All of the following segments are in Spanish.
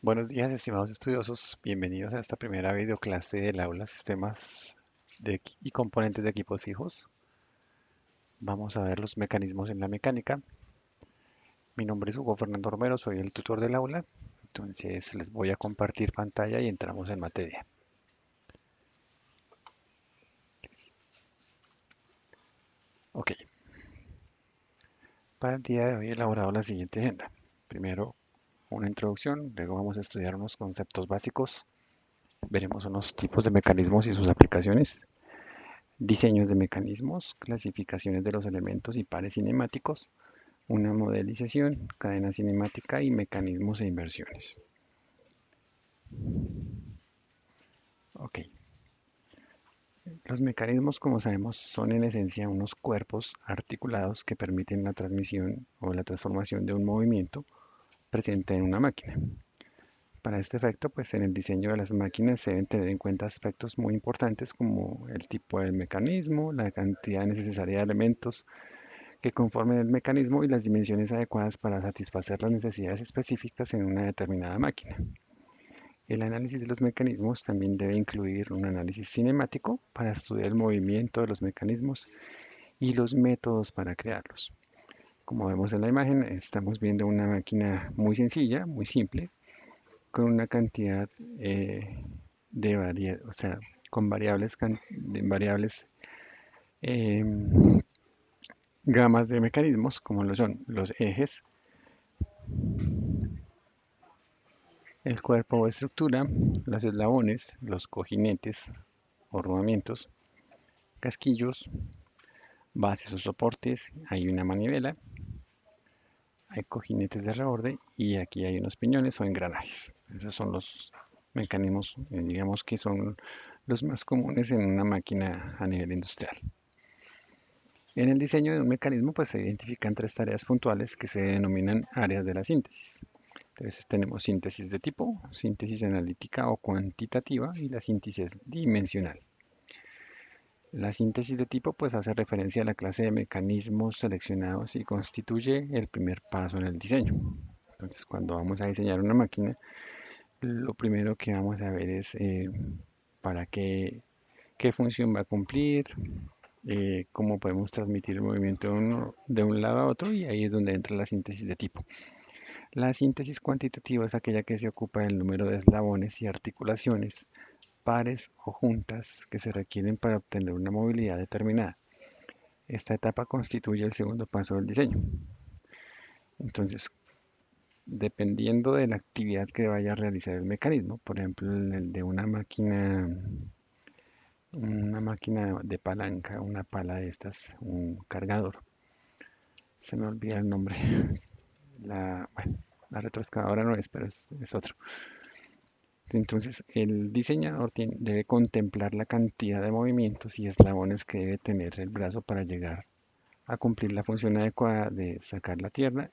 Buenos días, estimados estudiosos. Bienvenidos a esta primera videoclase del aula Sistemas y componentes de equipos fijos. Vamos a ver los mecanismos en la mecánica. Mi nombre es Hugo Fernando Romero, soy el tutor del aula. Entonces les voy a compartir pantalla y entramos en materia. Ok, para el día de hoy he elaborado la siguiente agenda. Primero, una introducción, luego vamos a estudiar unos conceptos básicos. Veremos unos tipos de mecanismos y sus aplicaciones. Diseños de mecanismos, clasificaciones de los elementos y pares cinemáticos, una modelización, cadena cinemática y mecanismos e inversiones. Ok, los mecanismos, como sabemos, son en esencia unos cuerpos articulados que permiten la transmisión o la transformación de un movimiento presente en una máquina. Para este efecto, pues en el diseño de las máquinas se deben tener en cuenta aspectos muy importantes como el tipo del mecanismo, la cantidad necesaria de elementos que conformen el mecanismo y las dimensiones adecuadas para satisfacer las necesidades específicas en una determinada máquina. El análisis de los mecanismos también debe incluir un análisis cinemático para estudiar el movimiento de los mecanismos y los métodos para crearlos. Como vemos en la imagen, estamos viendo una máquina muy sencilla, muy simple, con una cantidad o sea, con variables eh, gamas de mecanismos, como lo son los ejes, el cuerpo o estructura, los eslabones, los cojinetes o rodamientos, casquillos, bases o soportes, hay una manivela, hay cojinetes de reborde y aquí hay unos piñones o engranajes. Esos son los mecanismos, digamos que son los más comunes en una máquina a nivel industrial. En el diseño de un mecanismo pues se identifican tres tareas puntuales que se denominan áreas de la síntesis. Entonces tenemos síntesis de tipo, síntesis analítica o cuantitativa y la síntesis dimensional. La síntesis de tipo pues hace referencia a la clase de mecanismos seleccionados y constituye el primer paso en el diseño. Entonces cuando vamos a diseñar una máquina, lo primero que vamos a ver es para qué función va a cumplir, cómo podemos transmitir el movimiento de un lado a otro y ahí es donde entra la síntesis de tipo. La síntesis cuantitativa es aquella que se ocupa del número de eslabones y articulaciones, pares o juntas que se requieren para obtener una movilidad determinada. Esta etapa constituye el segundo paso del diseño. Entonces, dependiendo de la actividad que vaya a realizar el mecanismo, por ejemplo, en el de una máquina de palanca, una pala de estas, un cargador, se me olvida el nombre, bueno, la retroexcavadora no es, pero es otro. Entonces, el diseñador debe contemplar la cantidad de movimientos y eslabones que debe tener el brazo para llegar a cumplir la función adecuada de sacar la tierra,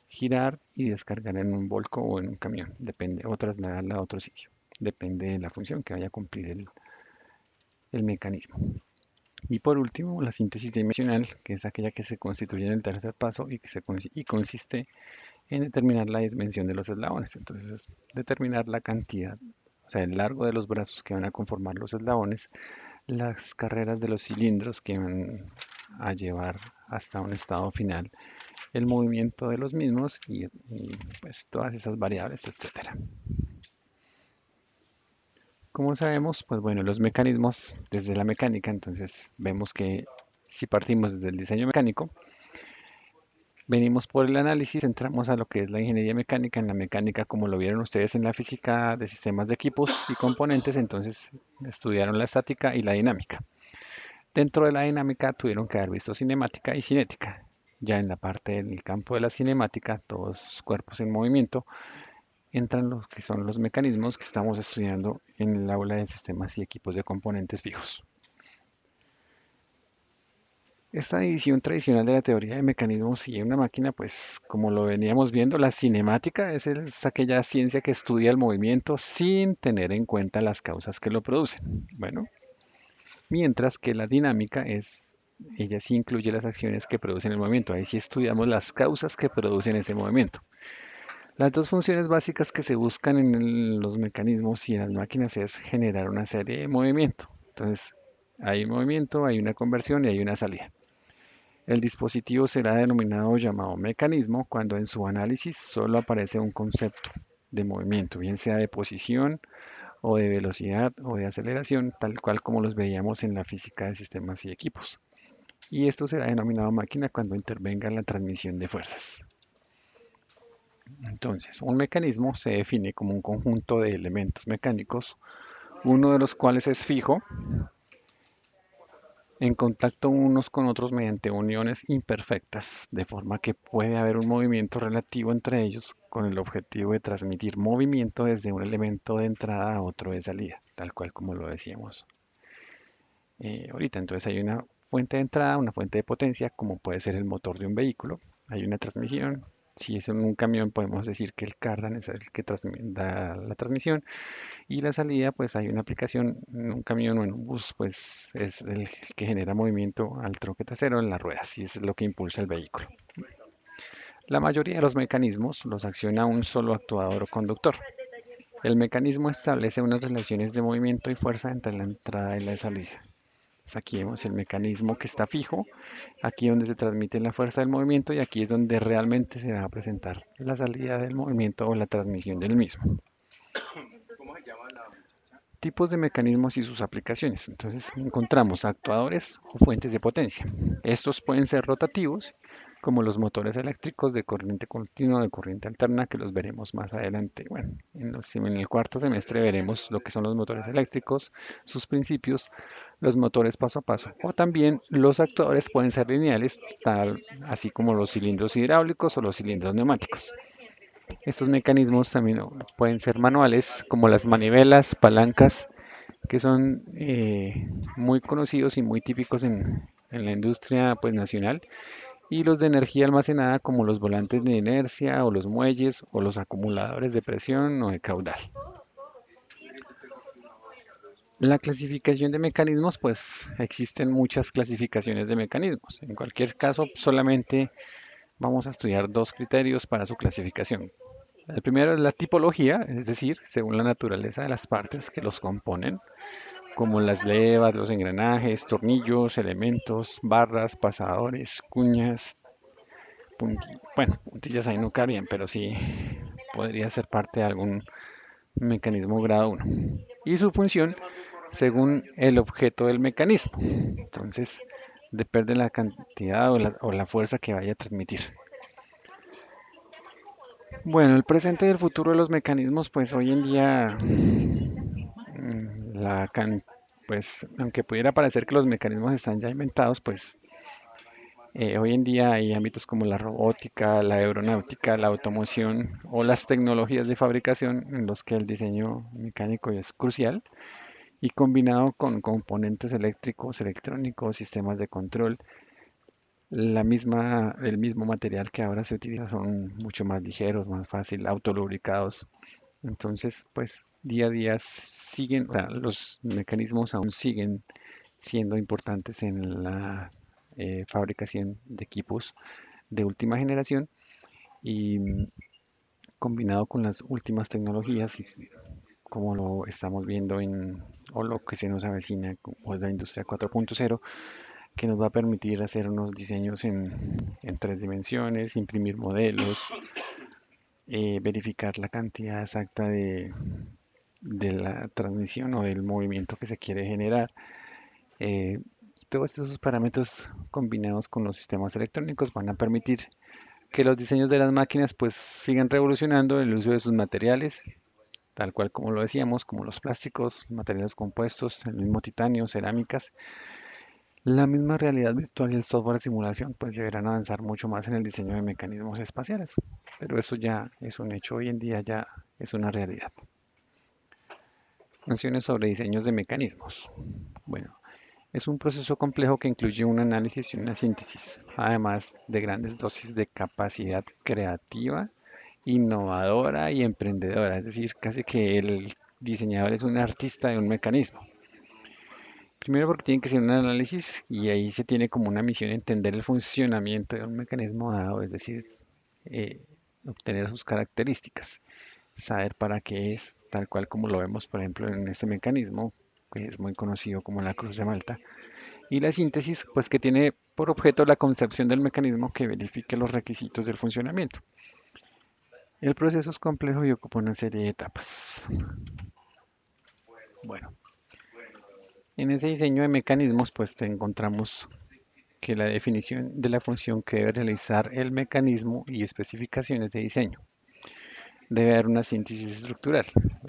girar y descargar en un volco o en un camión, depende, o trasladarla a otro sitio. Depende de la función que vaya a cumplir el mecanismo. Y por último, la síntesis dimensional, que es aquella que se constituye en el tercer paso y consiste en determinar la dimensión de los eslabones. Entonces, es determinar la cantidad, o sea, el largo de los brazos que van a conformar los eslabones, las carreras de los cilindros que van a llevar hasta un estado final, el movimiento de los mismos pues todas esas variables, etcétera. Como sabemos, pues bueno, los mecanismos desde la mecánica, entonces vemos que si partimos desde el diseño mecánico, venimos por el análisis, entramos a lo que es la ingeniería mecánica. En la mecánica, como lo vieron ustedes en la física de sistemas de equipos y componentes, entonces estudiaron la estática y la dinámica. Dentro de la dinámica tuvieron que haber visto cinemática y cinética. Ya en la parte del campo de la cinemática, todos cuerpos en movimiento, entran los que son los mecanismos que estamos estudiando en el aula de sistemas y equipos de componentes fijos. Esta división tradicional de la teoría de mecanismos y una máquina, pues como lo veníamos viendo, la cinemática es aquella ciencia que estudia el movimiento sin tener en cuenta las causas que lo producen. Bueno, mientras que la dinámica ella sí incluye las acciones que producen el movimiento. Ahí sí estudiamos las causas que producen ese movimiento. Las dos funciones básicas que se buscan en los mecanismos y en las máquinas es generar una serie de movimiento. Entonces, hay un movimiento, hay una conversión y hay una salida. El dispositivo será denominado o llamado mecanismo cuando en su análisis solo aparece un concepto de movimiento, bien sea de posición o de velocidad o de aceleración, tal cual como los veíamos en la física de sistemas y equipos. Y esto será denominado máquina cuando intervenga la transmisión de fuerzas. Entonces, un mecanismo se define como un conjunto de elementos mecánicos, uno de los cuales es fijo, en contacto unos con otros mediante uniones imperfectas, de forma que puede haber un movimiento relativo entre ellos con el objetivo de transmitir movimiento desde un elemento de entrada a otro de salida, tal cual como lo decíamos ahorita. Entonces hay una fuente de entrada, una fuente de potencia, como puede ser el motor de un vehículo. Hay una transmisión. Si es en un camión, podemos decir que el cardan es el que da la transmisión. Y la salida, pues hay una aplicación en un camión o en un bus, pues es el que genera movimiento al troque trasero en las ruedas y es lo que impulsa el vehículo. La mayoría de los mecanismos los acciona un solo actuador o conductor. El mecanismo establece unas relaciones de movimiento y fuerza entre la entrada y la salida. Pues aquí vemos el mecanismo que está fijo, aquí donde se transmite la fuerza del movimiento y aquí es donde realmente se va a presentar la salida del movimiento o la transmisión del mismo. Tipos de mecanismos y sus aplicaciones. Entonces encontramos actuadores o fuentes de potencia. Estos pueden ser rotativos, como los motores eléctricos de corriente continua o de corriente alterna, que los veremos más adelante. Bueno, en el cuarto semestre veremos lo que son los motores eléctricos, sus principios, los motores paso a paso. O también los actuadores pueden ser lineales, tal, así como los cilindros hidráulicos o los cilindros neumáticos. Estos mecanismos también pueden ser manuales, como las manivelas, palancas, que son muy conocidos y muy típicos en la industria pues, nacional, y los de energía almacenada, como los volantes de inercia o los muelles o los acumuladores de presión o de caudal. La clasificación de mecanismos, pues existen muchas clasificaciones de mecanismos. En cualquier caso, solamente vamos a estudiar dos criterios para su clasificación. El primero es la tipología, es decir, según la naturaleza de las partes que los componen, como las levas, los engranajes, tornillos, elementos, barras, pasadores, cuñas, bueno, puntillas ahí no cabrían, pero sí podría ser parte de algún mecanismo grado uno. Y su función según el objeto del mecanismo. Entonces, depende de la cantidad o la fuerza que vaya a transmitir. Bueno, el presente y el futuro de los mecanismos, pues hoy en día, la can- pues aunque pudiera parecer que los mecanismos están ya inventados, pues hoy en día hay ámbitos como la robótica, la aeronáutica, la automoción o las tecnologías de fabricación en los que el diseño mecánico es crucial y combinado con componentes eléctricos, electrónicos, sistemas de control, el mismo material que ahora se utiliza son mucho más ligeros, más fácil, autolubricados. Entonces, pues día a día siguen, o sea, los mecanismos aún siguen siendo importantes en la fabricación de equipos de última generación y combinado con las últimas tecnologías y como lo estamos viendo o lo que se nos avecina como es la industria 4.0, que nos va a permitir hacer unos diseños en tres dimensiones, imprimir modelos, verificar la cantidad exacta de la transmisión o del movimiento que se quiere generar. Eh, Todos esos parámetros combinados con los sistemas electrónicos van a permitir que los diseños de las máquinas pues sigan revolucionando el uso de sus materiales, tal cual como lo decíamos, como los plásticos, materiales compuestos, el mismo titanio, cerámicas. La misma realidad virtual y el software de simulación pues deberán avanzar mucho más en el diseño de mecanismos espaciales, pero eso ya es un hecho hoy en día, ya es una realidad. Menciones sobre diseños de mecanismos. Bueno, es un proceso complejo que incluye un análisis y una síntesis, además de grandes dosis de capacidad creativa, innovadora y emprendedora, es decir, casi que el diseñador es un artista de un mecanismo. Primero porque tiene que ser un análisis y ahí se tiene como una misión entender el funcionamiento de un mecanismo dado, es decir, obtener sus características, saber para qué es, tal cual como lo vemos, por ejemplo, en este mecanismo, que es muy conocido como la cruz de Malta. Y la síntesis, pues que tiene por objeto la concepción del mecanismo que verifique los requisitos del funcionamiento. El proceso es complejo y ocupa una serie de etapas. Bueno, en ese diseño de mecanismos, pues te encontramos que la definición de la función que debe realizar el mecanismo y especificaciones de diseño. Debe haber una síntesis estructural.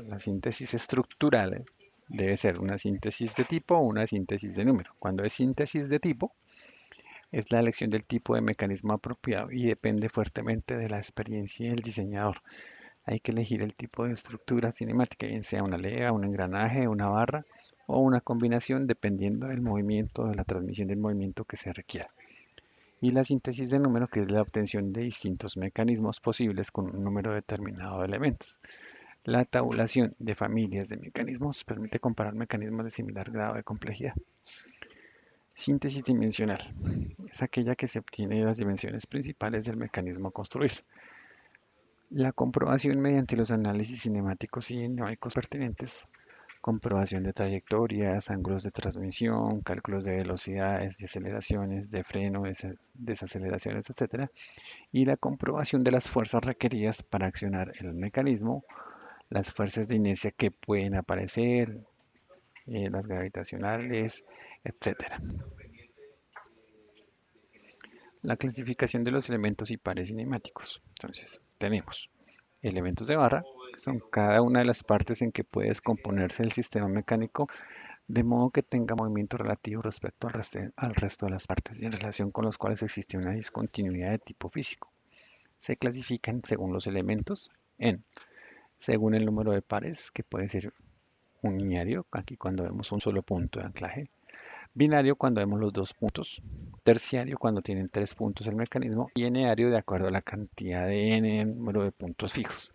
La síntesis estructural debe ser una síntesis de tipo o una síntesis de número. Cuando es síntesis de tipo, es la elección del tipo de mecanismo apropiado y depende fuertemente de la experiencia del diseñador. Hay que elegir el tipo de estructura cinemática, bien sea una leva, un engranaje, una barra o una combinación dependiendo del movimiento, de la transmisión del movimiento que se requiera. Y la síntesis de número, que es la obtención de distintos mecanismos posibles con un número determinado de elementos. La tabulación de familias de mecanismos permite comparar mecanismos de similar grado de complejidad. Síntesis dimensional es aquella que se obtiene de las dimensiones principales del mecanismo a construir. La comprobación mediante los análisis cinemáticos y dinámicos pertinentes, comprobación de trayectorias, ángulos de transmisión, cálculos de velocidades, de aceleraciones, de freno, desaceleraciones, etc. Y la comprobación de las fuerzas requeridas para accionar el mecanismo, las fuerzas de inercia que pueden aparecer, las gravitacionales, etc. La clasificación de los elementos y pares cinemáticos. Entonces, tenemos elementos de barra, que son cada una de las partes en que puede descomponerse el sistema mecánico de modo que tenga movimiento relativo respecto al resto de las partes y en relación con los cuales existe una discontinuidad de tipo físico. Se clasifican según los elementos en, según el número de pares, que puede ser uninario, aquí cuando vemos un solo punto de anclaje, binario cuando vemos los dos puntos, terciario cuando tienen tres puntos el mecanismo y enario de acuerdo a la cantidad de n número de puntos fijos,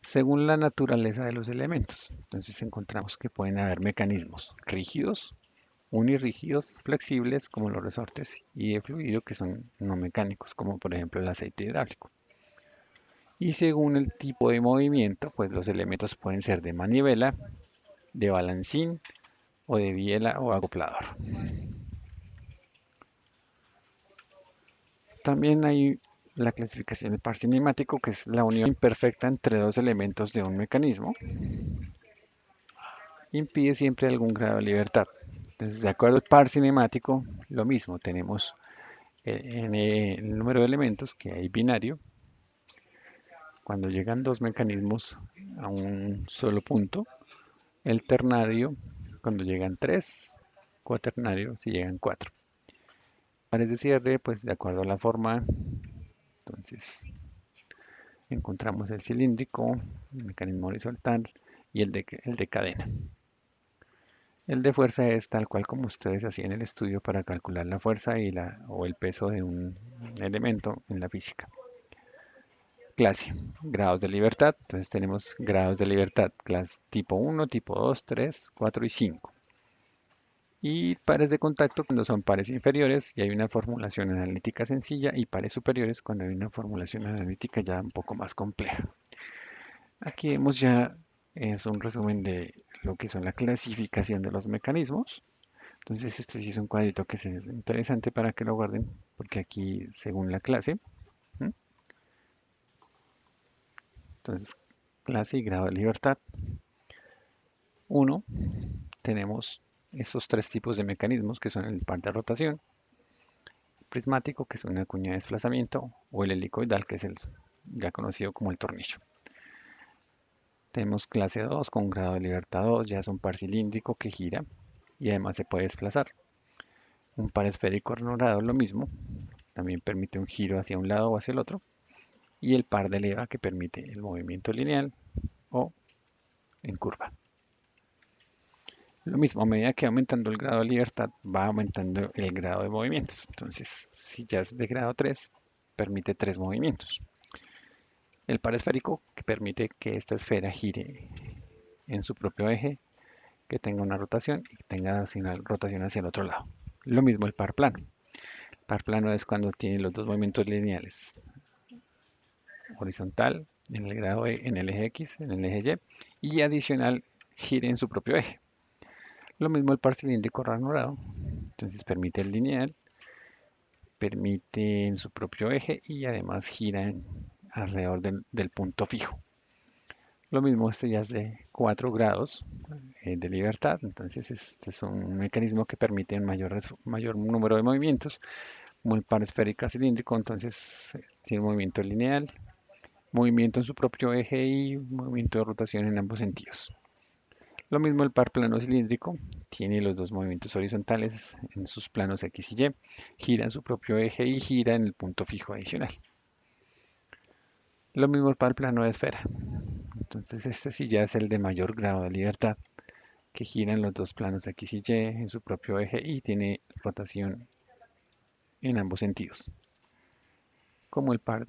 según la naturaleza de los elementos. Entonces encontramos que pueden haber mecanismos rígidos, unirrígidos, flexibles como los resortes y de fluido que son no mecánicos como por ejemplo el aceite hidráulico. Y según el tipo de movimiento, pues los elementos pueden ser de manivela, de balancín o de biela o acoplador. También hay la clasificación del par cinemático, que es la unión imperfecta entre dos elementos de un mecanismo. Impide siempre algún grado de libertad. Entonces, de acuerdo al par cinemático, lo mismo, tenemos en el número de elementos que hay binario. Cuando llegan dos mecanismos a un solo punto, el ternario, cuando llegan tres, cuaternario, si llegan cuatro. Pares de cierre, pues de acuerdo a la forma, entonces encontramos el cilíndrico, el mecanismo horizontal y el de cadena. El de fuerza es tal cual como ustedes hacían el estudio para calcular la fuerza o el peso de un elemento en la física. Clase, grados de libertad. Entonces tenemos grados de libertad, clase tipo 1, tipo 2, 3, 4 y 5. Y pares de contacto cuando son pares inferiores y hay una formulación analítica sencilla y pares superiores cuando hay una formulación analítica ya un poco más compleja. Aquí vemos ya, es un resumen de lo que son la clasificación de los mecanismos. Entonces este sí es un cuadrito que es interesante para que lo guarden, porque aquí según la clase, ¿m? Entonces clase y grado de libertad. 1, tenemos esos tres tipos de mecanismos que son el par de rotación, prismático, que es una cuña de desplazamiento, o el helicoidal, que es el ya conocido como el tornillo. Tenemos clase 2 con grado de libertad 2, ya es un par cilíndrico que gira y además se puede desplazar. Un par esférico ranurado, lo mismo, también permite un giro hacia un lado o hacia el otro. Y el par de leva que permite el movimiento lineal o en curva. Lo mismo, a medida que va aumentando el grado de libertad, va aumentando el grado de movimientos. Entonces, si ya es de grado 3, permite 3 movimientos. El par esférico, que permite que esta esfera gire en su propio eje, que tenga una rotación y que tenga una rotación hacia el otro lado. Lo mismo el par plano. El par plano es cuando tiene los dos movimientos lineales horizontal en el grado en el eje X, en el eje Y adicional gire en su propio eje. Lo mismo el par cilíndrico ranurado, entonces permite el lineal, permite en su propio eje y además gira alrededor del punto fijo. Lo mismo, este ya es de 4 grados de libertad, entonces este es un mecanismo que permite un mayor número de movimientos, como el par esférica cilíndrico, entonces tiene movimiento lineal, movimiento en su propio eje y movimiento de rotación en ambos sentidos. Lo mismo el par plano cilíndrico, tiene los dos movimientos horizontales en sus planos X y Y, gira en su propio eje y gira en el punto fijo adicional. Lo mismo el par plano de esfera, entonces este sí ya es el de mayor grado de libertad, que gira en los dos planos X y Y en su propio eje y tiene rotación en ambos sentidos, como el par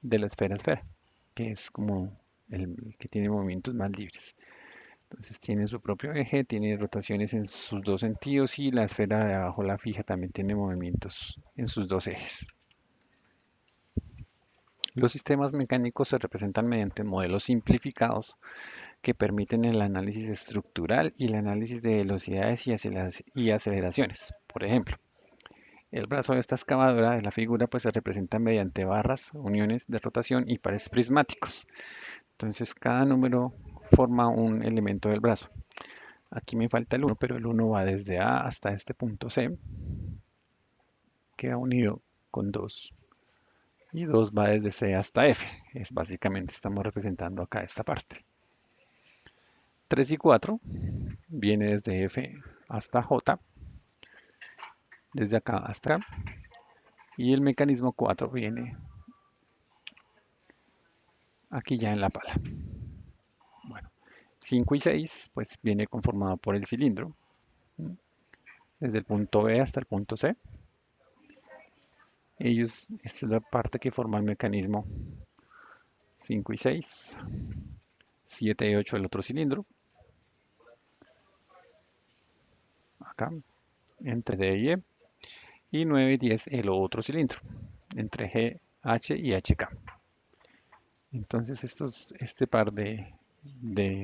de la esfera-esfera, que es como el que tiene movimientos más libres. Entonces tiene su propio eje, tiene rotaciones en sus dos sentidos y la esfera de abajo, la fija, también tiene movimientos en sus dos ejes. Los sistemas mecánicos se representan mediante modelos simplificados que permiten el análisis estructural y el análisis de velocidades y aceleraciones. Por ejemplo, el brazo de esta excavadora de la figura pues se representa mediante barras, uniones de rotación y pares prismáticos. Entonces cada número forma un elemento del brazo. Aquí me falta el 1, pero el 1 va desde A hasta este punto C, queda unido con 2. Y 2 va desde C hasta F. Es básicamente estamos representando acá esta parte. 3 y 4 viene desde F hasta J, desde acá hasta acá. Y el mecanismo 4 viene aquí ya en la pala. Bueno, 5 y 6 pues viene conformado por el cilindro, desde el punto B hasta el punto C. Esta es la parte que forma el mecanismo 5 y 6, 7 y 8 el otro cilindro, acá, entre D y E, y 9 y 10 el otro cilindro, entre G, H y HK. Entonces este par de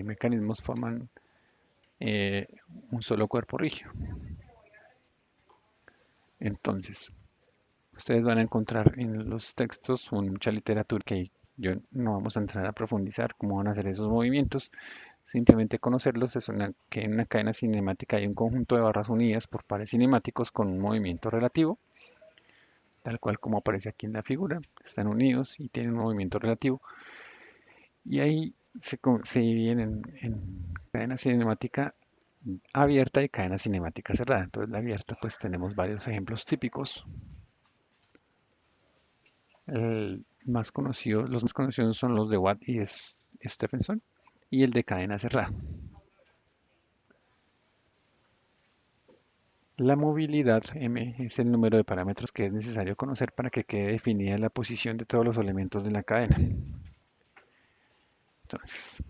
mecanismos forman un solo cuerpo rígido. Entonces, ustedes van a encontrar en los textos mucha literatura que yo no vamos a entrar a profundizar cómo van a hacer esos movimientos. Simplemente conocerlos es que en una cadena cinemática hay un conjunto de barras unidas por pares cinemáticos con un movimiento relativo, tal cual como aparece aquí en la figura. Están unidos y tienen un movimiento relativo. Y ahí se dividen en cadena cinemática abierta y cadena cinemática cerrada. Entonces la abierta pues tenemos varios ejemplos típicos. Los más conocidos son los de Watt y Stephenson y el de cadena cerrada. La movilidad M es el número de parámetros que es necesario conocer para que quede definida la posición de todos los elementos de la cadena. Entonces,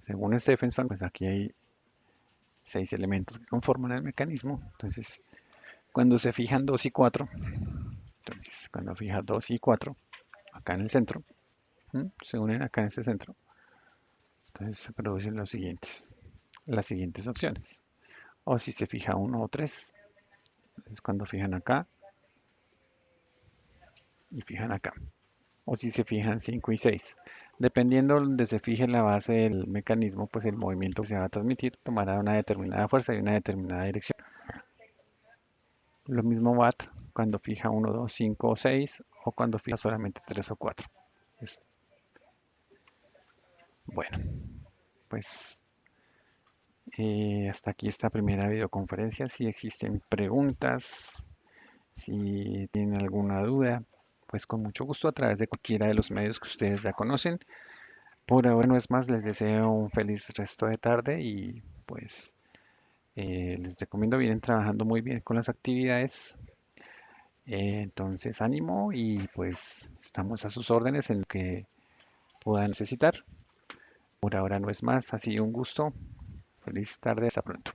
según Stephenson, pues aquí hay 6 elementos que conforman el mecanismo. Entonces, cuando se fijan 2 y 4, entonces cuando fija 2 y 4, acá en el centro, se unen acá en este centro, entonces se producen las siguientes opciones. O si se fija 1 o 3, entonces cuando fijan acá y fijan acá. O si se fijan 5 y 6. Dependiendo de donde se fije la base del mecanismo, pues el movimiento que se va a transmitir tomará una determinada fuerza y una determinada dirección. Lo mismo Watt cuando fija 1, 2, 5 o 6 o cuando fija solamente 3 o 4. Bueno, pues hasta aquí esta primera videoconferencia. Si existen preguntas, si tienen alguna duda, pues con mucho gusto a través de cualquiera de los medios que ustedes ya conocen. Por ahora no es más, les deseo un feliz resto de tarde y pues les recomiendo vienen trabajando muy bien con las actividades. Entonces ánimo y pues estamos a sus órdenes en lo que puedan necesitar. Por ahora no es más, ha sido un gusto. Feliz tarde, hasta pronto.